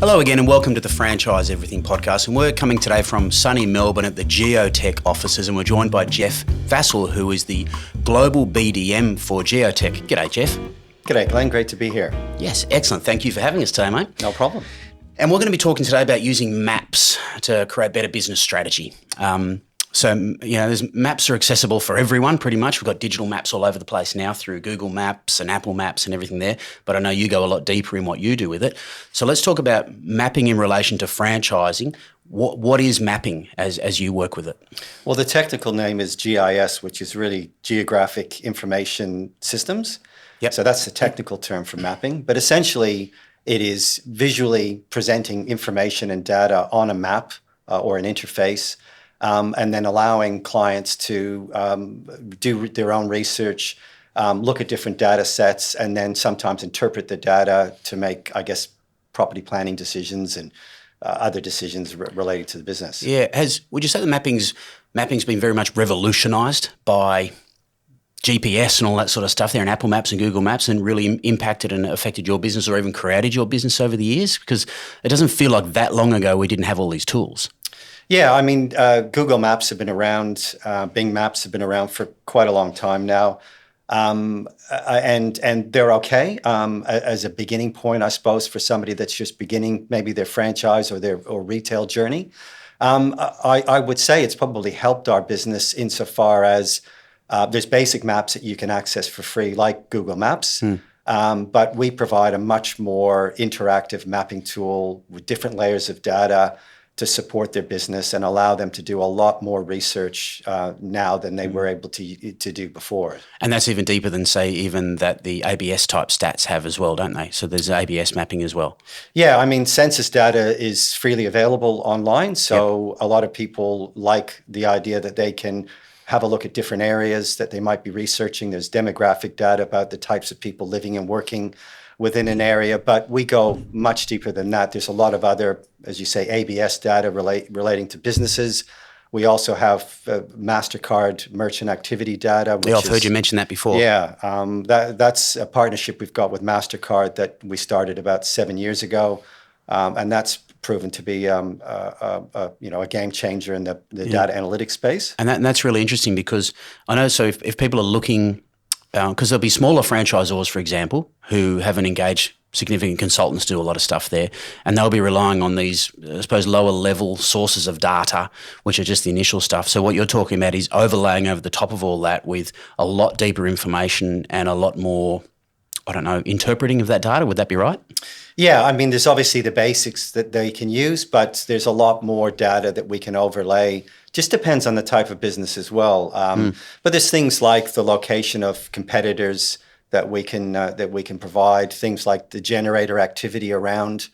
Hello again and welcome to the Franchise Everything podcast, and we're coming today from sunny Melbourne at the geotech offices, and we're joined by Jeff Vassel, who is the Global BDM for geotech. G'day, Jeff. G'day, Glenn. Great to be here. Yes, excellent. Thank you for having us today, mate. No problem. And we're going to be talking today about using maps to create better business strategy. Maps are accessible for everyone pretty much. We've got digital maps all over the place now through Google Maps and Apple Maps and everything there. But I know you go a lot deeper in what you do with it. So let's talk about mapping in relation to franchising. What is mapping as you work with it? Well, the technical name is GIS, which is really Geographic Information Systems. Yep. So that's the technical term for mapping. But essentially, it is visually presenting information and data on a map or an interface, and then allowing clients to do their own research, look at different data sets, and then sometimes interpret the data to make, property planning decisions and other decisions related to the business. Yeah. Would you say the mapping's been very much revolutionised by GPS and all that sort of stuff there, and Apple Maps and Google Maps, and really impacted and affected your business or even created your business over the years? Because it doesn't feel like that long ago we didn't have all these tools. Yeah, I mean, Google Maps have been around, Bing Maps have been around for quite a long time now, and they're okay as a beginning point, I suppose, for somebody that's just beginning maybe their franchise or retail journey. I would say it's probably helped our business insofar as there's basic maps that you can access for free, like Google Maps, but we provide a much more interactive mapping tool with different layers of data to support their business and allow them to do a lot more research now than they were able to do before. And that's even deeper than, say, even that the ABS type stats have as well, don't they? So there's ABS mapping as well. Yeah, I mean, census data is freely available online. So A lot of people like the idea that they can have a look at different areas that they might be researching. There's demographic data about the types of people living and working within an area, but we go much deeper than that. There's a lot of other, as you say, ABS data relating to businesses. We also have MasterCard merchant activity data. I've heard you mention that before. Yeah, that's a partnership we've got with MasterCard that we started about 7 years ago, and that's proven to be a game changer in the data analytics space. And that's really interesting, because I know, so if people are looking, because there'll be smaller franchisors, for example, who haven't engaged significant consultants to do a lot of stuff there, and they'll be relying on these, I suppose, lower level sources of data, which are just the initial stuff. So what you're talking about is overlaying over the top of all that with a lot deeper information and a lot more, interpreting of that data. Would that be right? Yeah, I mean, there's obviously the basics that they can use, but there's a lot more data that we can overlay. Just depends on the type of business as well. But there's things like the location of competitors that we can provide. Things like the generator activity around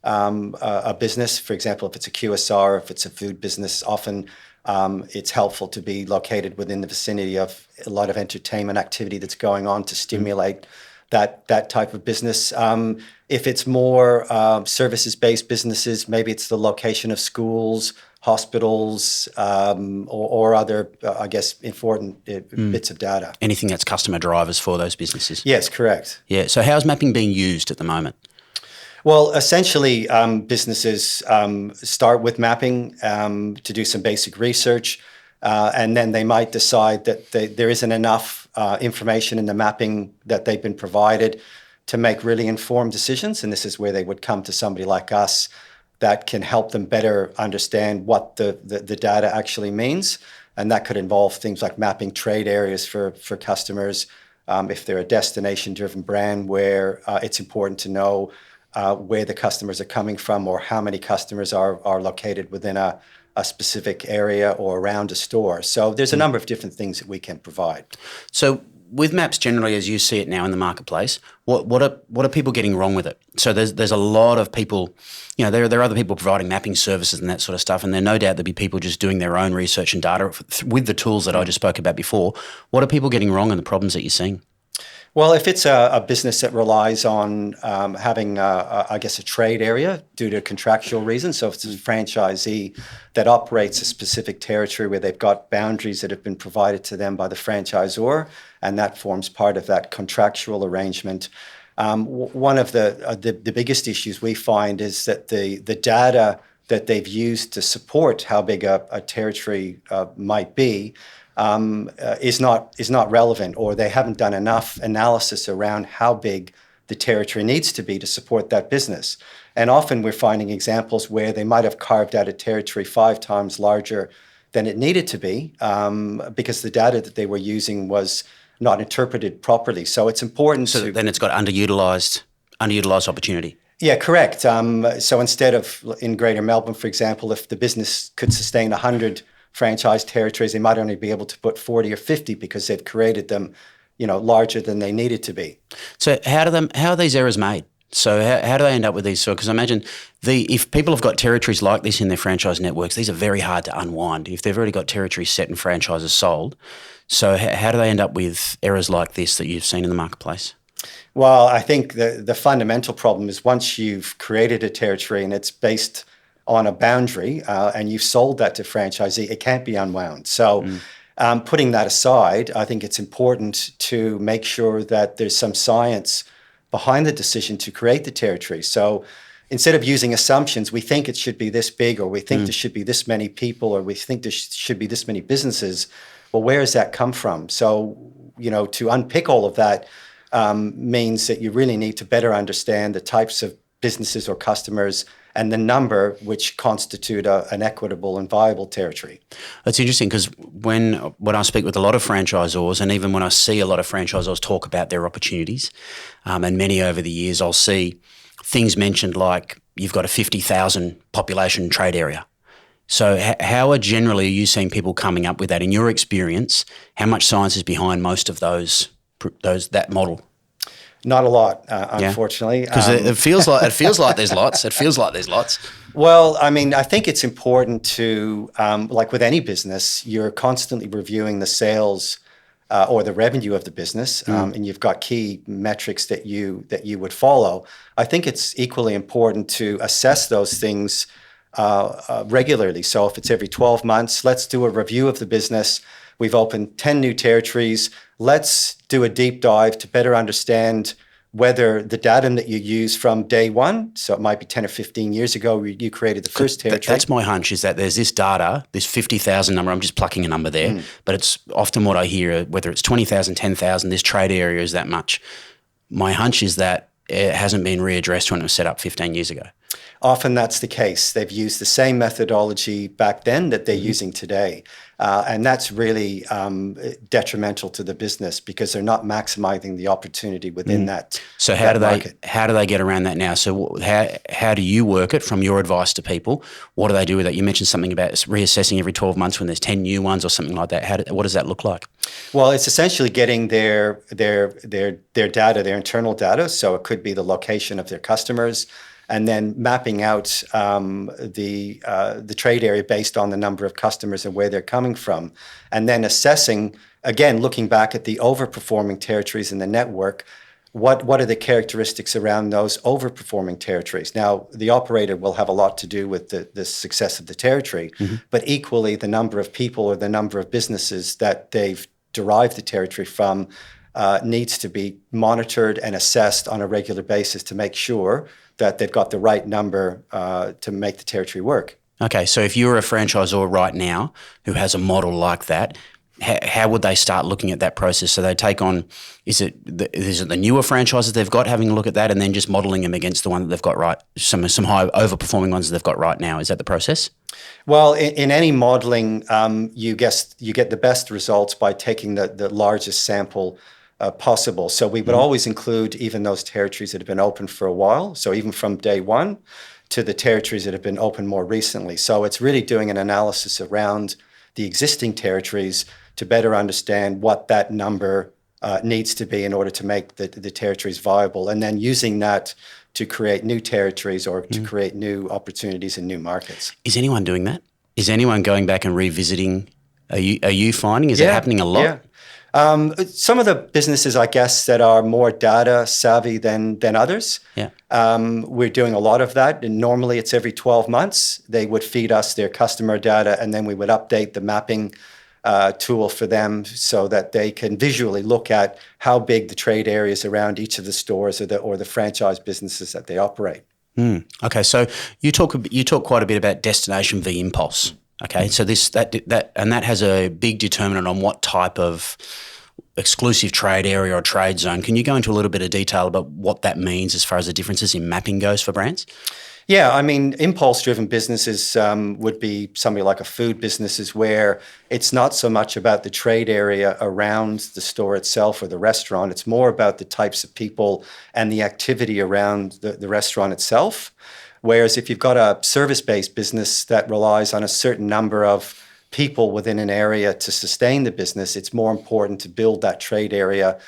a business. For example, if it's a QSR, if it's a food business, often it's helpful to be located within the vicinity of a lot of entertainment activity that's going on to stimulate that type of business. If it's more services-based businesses, maybe it's the location of schools, hospitals, or other, important bits of data. Anything that's customer drivers for those businesses. Yes, correct. Yeah. So how's mapping being used at the moment? Well, essentially, businesses start with mapping to do some basic research, and then they might decide that there isn't enough information in the mapping that they've been provided to make really informed decisions. And this is where they would come to somebody like us that can help them better understand what the data actually means. And that could involve things like mapping trade areas for customers. If they're a destination-driven brand, where it's important to know where the customers are coming from, or how many customers are located within a specific area or around a store. So there's a number of different things that we can provide. So with maps generally, as you see it now in the marketplace, what are people getting wrong with it? So there's a lot of people, there are other people providing mapping services and that sort of stuff, and there no doubt there'll be people just doing their own research and data with the tools that I just spoke about before. What are people getting wrong and the problems that you're seeing? Well, if it's a business that relies on having, a trade area due to contractual reasons, so if it's a franchisee that operates a specific territory where they've got boundaries that have been provided to them by the franchisor, and that forms part of that contractual arrangement, One of the biggest issues we find is that the data that they've used to support how big a territory might be is not relevant, or they haven't done enough analysis around how big the territory needs to be to support that business. And often we're finding examples where they might have carved out a territory 5 times larger than it needed to be because the data that they were using was not interpreted properly. So it's important so then it's got underutilized opportunity. Yeah, correct. So instead of in Greater Melbourne, for example, if the business could sustain 100 franchise territories, they might only be able to put 40 or 50 because they've created them, larger than they needed to be. So how are these errors made? So how do they end up with these? So because I imagine if people have got territories like this in their franchise networks, these are very hard to unwind if they've already got territories set and franchises sold. So how do they end up with errors like this that you've seen in the marketplace? Well, I think the fundamental problem is once you've created a territory and it's based on a boundary and you've sold that to franchisee, it can't be unwound. So putting that aside, I think it's important to make sure that there's some science behind the decision to create the territory. So instead of using assumptions, we think it should be this big, or we think there should be this many people, or we think there should be this many businesses. Well, where does that come from? So, to unpick all of that means that you really need to better understand the types of businesses or customers and the number which constitute an equitable and viable territory. That's interesting because when I speak with a lot of franchisors, and even when I see a lot of franchisors talk about their opportunities, and many over the years, I'll see things mentioned like you've got a 50,000 population trade area. So how are you seeing people coming up with that? In your experience, how much science is behind most of that model? Not a lot, unfortunately. Because it feels like there's lots. It feels like there's lots. Well, I mean, I think it's important to, like with any business, you're constantly reviewing the sales or the revenue of the business, and you've got key metrics that you would follow. I think it's equally important to assess those things regularly. So if it's every 12 months, let's do a review of the business. We've opened 10 new territories. Let's do a deep dive to better understand whether the data that you use from day one, so it might be 10 or 15 years ago, you created the first territory. That's my hunch, is that there's this data, this 50,000 number, I'm just plucking a number there, but it's often what I hear, whether it's 20,000, 10,000, this trade area is that much. My hunch is that it hasn't been readdressed when it was set up 15 years ago. Often that's the case. They've used the same methodology back then that they're using today. And that's really detrimental to the business because they're not maximizing the opportunity within that. So how do they get around that now? So how do you work it from your advice to people? What do they do with it? You mentioned something about reassessing every 12 months when there's 10 new ones or something like that. What does that look like? Well, it's essentially getting their data, their internal data. So it could be the location of their customers, and then mapping out the trade area based on the number of customers and where they're coming from. And then assessing, again, looking back at the overperforming territories in the network, what are the characteristics around those overperforming territories? Now, the operator will have a lot to do with the success of the territory, but equally the number of people or the number of businesses that they've derived the territory from needs to be monitored and assessed on a regular basis to make sure that they've got the right number to make the territory work. Okay, so if you're a franchisor right now who has a model like that, how would they start looking at that process? So they take on, is it the newer franchises they've got, having a look at that, and then just modelling them against the one that they've got right, some high overperforming ones that they've got right now? Is that the process? Well, in any modelling, you get the best results by taking the largest sample possible. So we would always include even those territories that have been open for a while. So even from day one to the territories that have been open more recently. So it's really doing an analysis around the existing territories to better understand what that number needs to be in order to make the territories viable, and then using that to create new territories or to create new opportunities in new markets. Is anyone doing that? Is anyone going back and revisiting? Are you finding? Is it happening a lot? Yeah. Some of the businesses, I guess, that are more data savvy than others. Yeah. We're doing a lot of that. And normally it's every 12 months. They would feed us their customer data, and then we would update the mapping tool for them so that they can visually look at how big the trade areas around each of the stores or the franchise businesses that they operate. Okay, so you talk quite a bit about destination v impulse. Okay, so that has a big determinant on what type of exclusive trade area or trade zone. Can you go into a little bit of detail about what that means as far as the differences in mapping goes for brands? Yeah, I mean, impulse-driven businesses would be something like a food businesses where it's not so much about the trade area around the store itself or the restaurant. It's more about the types of people and the activity around the restaurant itself. Whereas if you've got a service-based business that relies on a certain number of people within an area to sustain the business, it's more important to build that trade area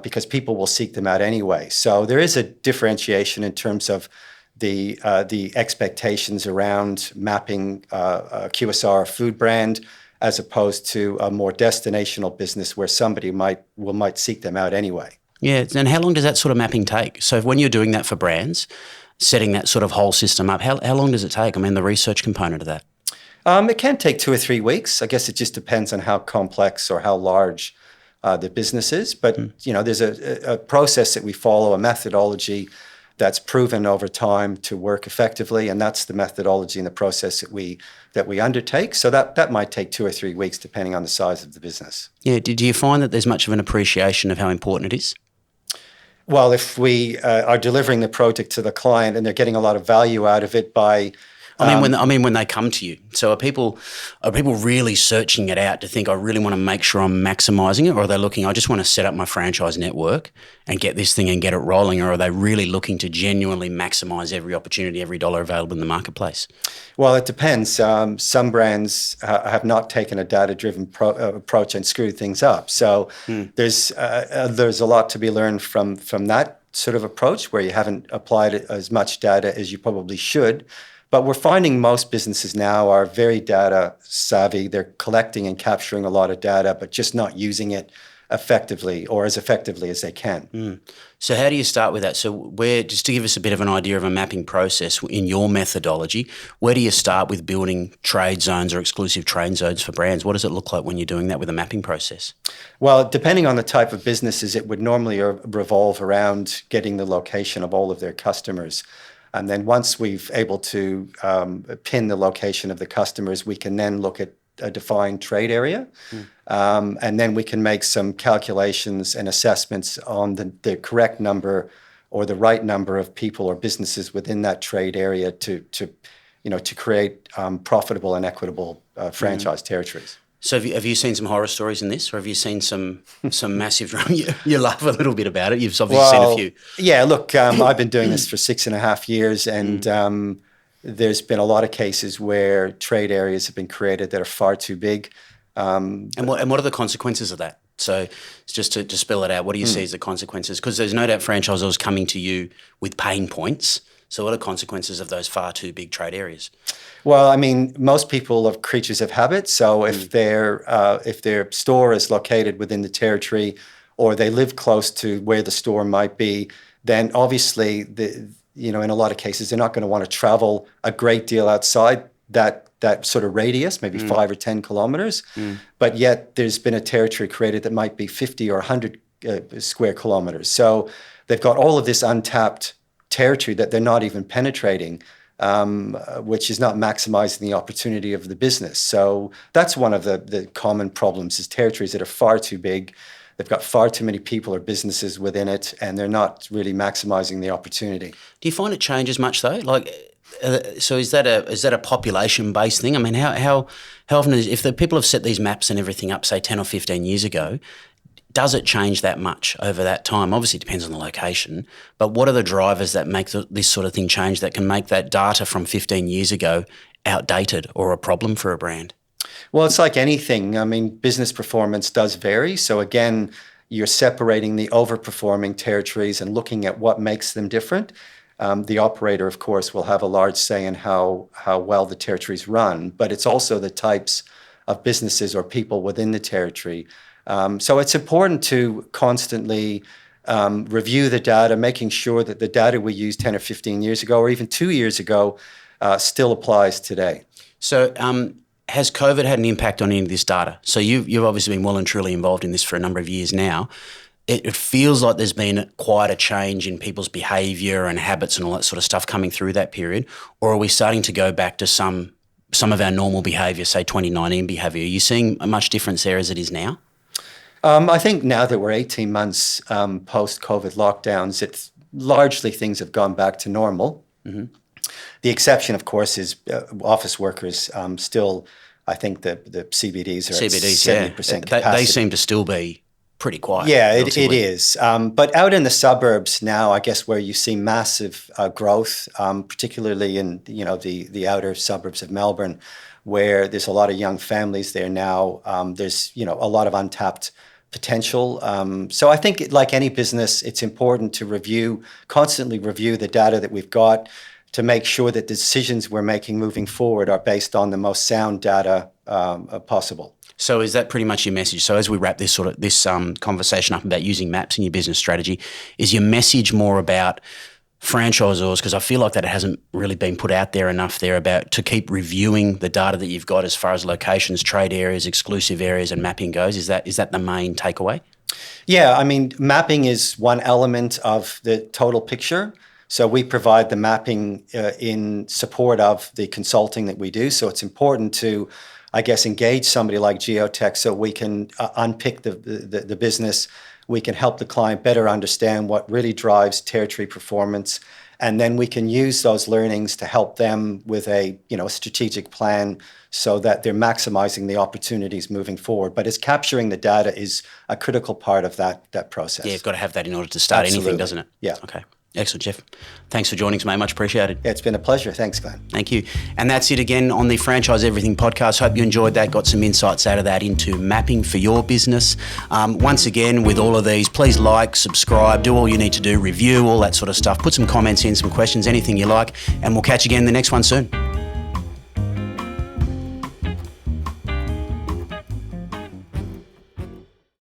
because people will seek them out anyway. So there is a differentiation in terms of the expectations around mapping a QSR food brand as opposed to a more destinational business where somebody might seek them out anyway. Yeah, and how long does that sort of mapping take? So when you're doing that for brands, setting that sort of whole system up, how long does it take? I mean, the research component of that. It can take 2 or 3 weeks. I guess it just depends on how complex or how large the business is. But there's a process that we follow, a methodology that's proven over time to work effectively, and that's the methodology and the process that we undertake. So that might take 2 or 3 weeks, depending on the size of the business. Yeah. Do you find that there's much of an appreciation of how important it is? Well, if we are delivering the project to the client and they're getting a lot of value out of it by when they come to you. So are people really searching it out to think, I really want to make sure I'm maximising it, or are they looking, I just want to set up my franchise network and get this thing and get it rolling, or are they really looking to genuinely maximise every opportunity, every dollar available in the marketplace? Well, it depends. Some brands have not taken a data-driven approach and screwed things up. So there's a lot to be learned from that sort of approach where you haven't applied as much data as you probably should. But we're finding most businesses now are very data savvy. They're collecting and capturing a lot of data, but just not using it effectively or as effectively as they can. So how do you start with that? So just to give us a bit of an idea of a mapping process in your methodology, where do you start with building trade zones or exclusive trade zones for brands? What does it look like when you're doing that with a mapping process? Well, depending on the type of businesses, it would normally revolve around getting the location of all of their customers. And then once we've able to pin the location of the customers, we can then look at a defined trade area. And then we can make some calculations and assessments on the correct number or the right number of people or businesses within that trade area to create profitable and equitable franchise territories. So have you seen some horror stories in this, or have you seen some massive drama? You laugh a little bit about it. You've obviously seen a few. Yeah, look, I've been doing this for 6.5 years, and there's been a lot of cases where trade areas have been created that are far too big. And what are the consequences of that? So just to spell it out, what do you see as the consequences? Because there's no doubt franchisors coming to you with pain points. So what are the consequences of those far too big trade areas? Well, I mean, most people are creatures of habit. So if their store is located within the territory or they live close to where the store might be, then obviously, in a lot of cases, they're not going to want to travel a great deal outside that sort of radius, maybe 5 or 10 kilometers. But yet there's been a territory created that might be 50 or 100 square kilometers. So they've got all of this untapped territory that they're not even penetrating, which is not maximizing the opportunity of the business. So that's one of the common problems is territories that are far too big. They've got far too many people or businesses within it, and they're not really maximizing the opportunity. Do you find it changes much though? So is that a population-based thing? I mean, how often if the people have set these maps and everything up, say 10 or 15 years ago, does it change that much over that time? Obviously, it depends on the location, but what are the drivers that make this sort of thing change that can make that data from 15 years ago outdated or a problem for a brand? Well, it's like anything. I mean, business performance does vary. So again, you're separating the overperforming territories and looking at what makes them different. The operator, of course, will have a large say in how well the territories run, but it's also the types of businesses or people within the territory. So it's important to constantly review the data, making sure that the data we used 10 or 15 years ago or even 2 years ago still applies today. So has COVID had an impact on any of this data? So you've obviously been well and truly involved in this for a number of years now. It feels like there's been quite a change in people's behaviour and habits and all that sort of stuff coming through that period, or are we starting to go back to some of our normal behaviour, say 2019 behaviour? Are you seeing a much difference there as it is now? I think now that we're 18 months post-COVID lockdowns, it's largely things have gone back to normal. Mm-hmm. The exception, of course, is office workers. Still, I think the CBDs are at 70% capacity. They seem to still be pretty quiet. Yeah, it is. But out in the suburbs now, I guess where you see massive growth, particularly in the outer suburbs of Melbourne, where there's a lot of young families there now. There's a lot of untapped potential. So I think, like any business, it's important to constantly review the data that we've got to make sure that the decisions we're making moving forward are based on the most sound data possible. So is that pretty much your message? So as we wrap this conversation up about using maps in your business strategy, is your message more about franchisors, because I feel like that it hasn't really been put out there enough there, about to keep reviewing the data that you've got as far as locations, trade areas, exclusive areas and mapping goes? Is that the main takeaway? Yeah, I mean, mapping is one element of the total picture. So we provide the mapping in support of the consulting that we do. So it's important to, I guess, engage somebody like geotech so we can unpick the business. We can help the client better understand what really drives territory performance. And then we can use those learnings to help them with a strategic plan so that they're maximizing the opportunities moving forward. But it's capturing the data is a critical part of that process. Yeah, you've got to have that in order to start anything, doesn't it? Yeah. Okay. Excellent, Jeff. Thanks for joining us, mate. Much appreciated. Yeah, it's been a pleasure. Thanks, Glenn. Thank you. And that's it again on the Franchise Everything podcast. Hope you enjoyed that, got some insights out of that into mapping for your business. Once again, with all of these, please like, subscribe, do all you need to do, review, all that sort of stuff. Put some comments in, some questions, anything you like, and we'll catch you again in the next one soon.